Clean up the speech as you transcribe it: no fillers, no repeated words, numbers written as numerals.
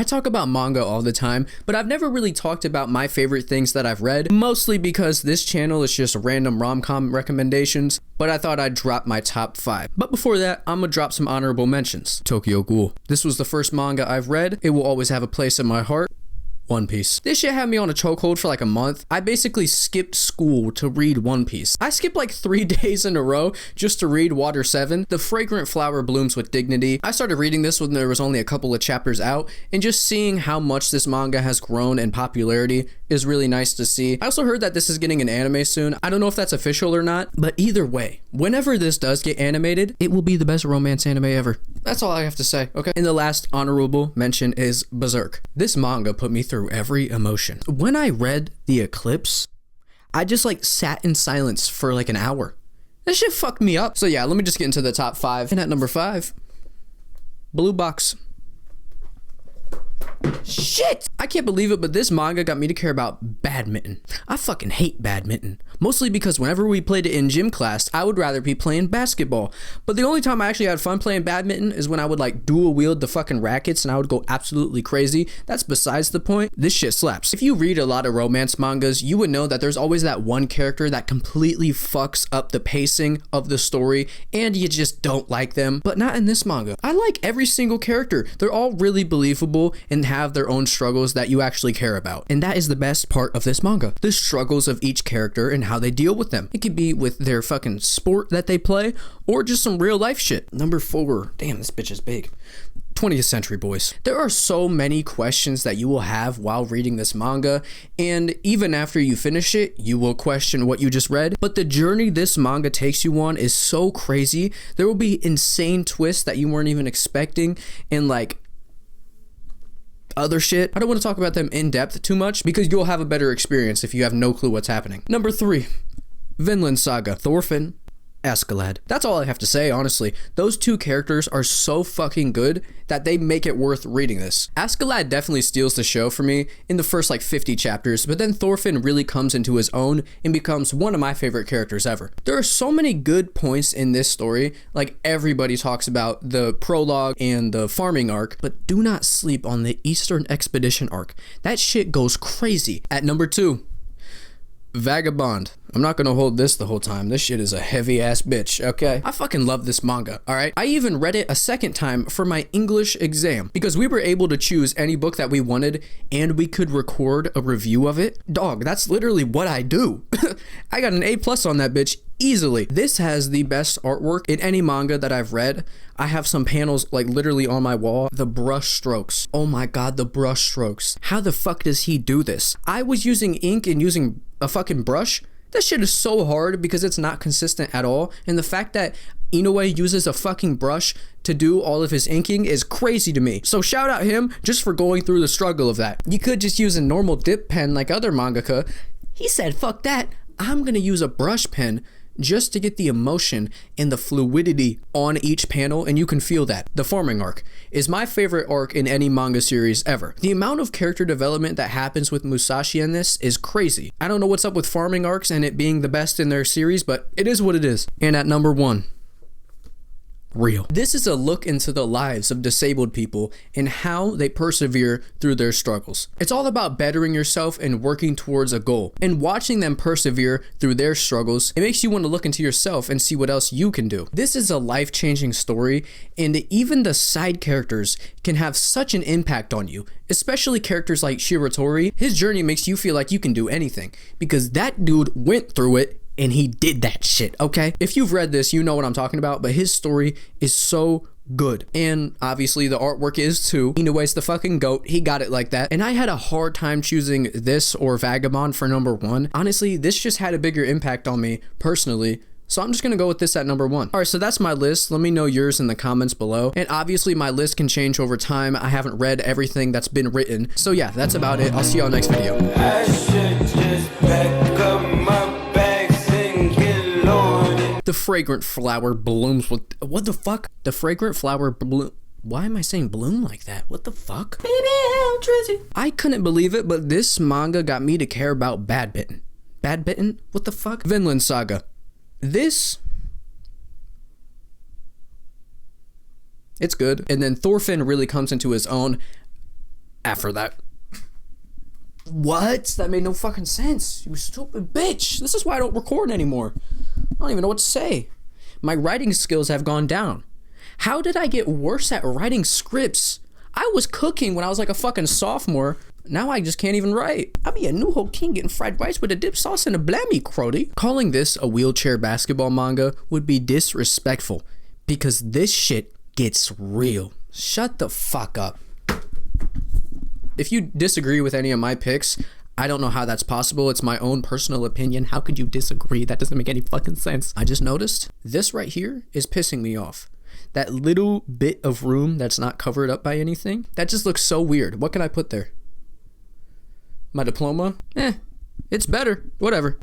I talk about manga all the time, but I've never really talked about my favorite things that I've read, mostly because this channel is just random rom-com recommendations, but I thought I'd drop my top 5. But before that, I'm gonna drop some honorable mentions. Tokyo Ghoul. This was the first manga I've read. It will always have a place in my heart. One Piece. This shit had me on a chokehold for like a month. I basically skipped school to read One Piece. I skipped like 3 days in a row just to read Water 7. The fragrant flower blooms with dignity. I started reading this when there was only a couple of chapters out, and just seeing how much this manga has grown in popularity is really nice to see. I also heard that this is getting an anime soon. I don't know if that's official or not, but either way, whenever this does get animated, it will be the best romance anime ever. That's all I have to say, okay? And the last honorable mention is Berserk. This manga put me through every emotion. When I read The Eclipse, I just like sat in silence for like an hour. That shit fucked me up. So yeah, let me just get into the top 5. And at number 5, Blue Box. Shit! I can't believe it, but this manga got me to care about badminton. I fucking hate badminton. Mostly because whenever we played it in gym class, I would rather be playing basketball. But the only time I actually had fun playing badminton is when I would like dual wield the fucking rackets and I would go absolutely crazy. That's besides the point. This shit slaps. If you read a lot of romance mangas, you would know that there's always that one character that completely fucks up the pacing of the story and you just don't like them. But not in this manga. I like every single character. They're all really believable and have their own struggles that you actually care about. And that is the best part of this manga. The struggles of each character and how they deal with them. It could be with their fucking sport that they play or just some real life shit. Number 4. Damn, this bitch is big. 20th Century Boys. There are so many questions that you will have while reading this manga, and even after you finish it, you will question what you just read. But the journey this manga takes you on is so crazy. There will be insane twists that you weren't even expecting, and like other shit. I don't want to talk about them in depth too much because you'll have a better experience if you have no clue what's happening. Number 3, Vinland Saga. Thorfinn, Askeladd. That's all I have to say, honestly. Those two characters are so fucking good that they make it worth reading this. Askeladd definitely steals the show for me in the first like 50 chapters, but then Thorfinn really comes into his own and becomes one of my favorite characters ever. There are so many good points in this story, like everybody talks about the prologue and the farming arc, but do not sleep on the Eastern Expedition arc. That shit goes crazy. At number 2, Vagabond. I'm not gonna hold this the whole time. This shit is a heavy ass bitch, okay? I fucking love this manga, alright? I even read it a second time for my English exam because we were able to choose any book that we wanted and we could record a review of it. Dog, that's literally what I do. I got an A+ on that bitch easily. This has the best artwork in any manga that I've read. I have some panels like literally on my wall. The brush strokes. Oh my god, the brush strokes. How the fuck does he do this? I was using ink and using a fucking brush. That shit is so hard because it's not consistent at all. And the fact that Inoue uses a fucking brush to do all of his inking is crazy to me. So shout out him just for going through the struggle of that. You could just use a normal dip pen like other mangaka. He said, fuck that. I'm gonna use a brush pen just to get the emotion and the fluidity on each panel, and you can feel that. The farming arc is my favorite arc in any manga series ever. The amount of character development that happens with Musashi in this is crazy. I don't know what's up with farming arcs and it being the best in their series, but it is what it is. And at number 1, Real. This is a look into the lives of disabled people and how they persevere through their struggles. It's all about bettering yourself and working towards a goal. And watching them persevere through their struggles, it makes you want to look into yourself and see what else you can do. This is a life-changing story, and even the side characters can have such an impact on you, especially characters like Shiratori. His journey makes you feel like you can do anything because that dude went through it and he did that shit, okay? If you've read this, you know what I'm talking about, but his story is so good. And obviously the artwork is too. Inoue's the fucking GOAT. He got it like that. And I had a hard time choosing this or Vagabond for number 1. Honestly, this just had a bigger impact on me personally. So I'm just gonna go with this at number 1. All right, so that's my list. Let me know yours in the comments below. And obviously my list can change over time. I haven't read everything that's been written. So yeah, that's about it. I'll see y'all next video. I should just back up my The fragrant flower blooms with... What the fuck? The fragrant flower bloom... Why am I saying bloom like that? What the fuck? Baby, Trizzy. I couldn't believe it, but this manga got me to care about badminton. Badminton? What the fuck? Vinland Saga. This... It's good. And then Thorfinn really comes into his own. after that. What? That made no fucking sense. You stupid bitch. This is why I don't record anymore. I don't even know what to say. My writing skills have gone down. How did I get worse at writing scripts? I was cooking when I was like a fucking sophomore. Now I just can't even write. I be a new whole king getting fried rice with a dip sauce and a blammy, crody. Calling this a wheelchair basketball manga would be disrespectful because this shit gets real. Shut the fuck up. If you disagree with any of my picks, I don't know how that's possible. It's my own personal opinion. How could you disagree? That doesn't make any fucking sense. I just noticed this right here is pissing me off. That little bit of room that's not covered up by anything, that just looks so weird. What can I put there? My diploma? It's better. Whatever.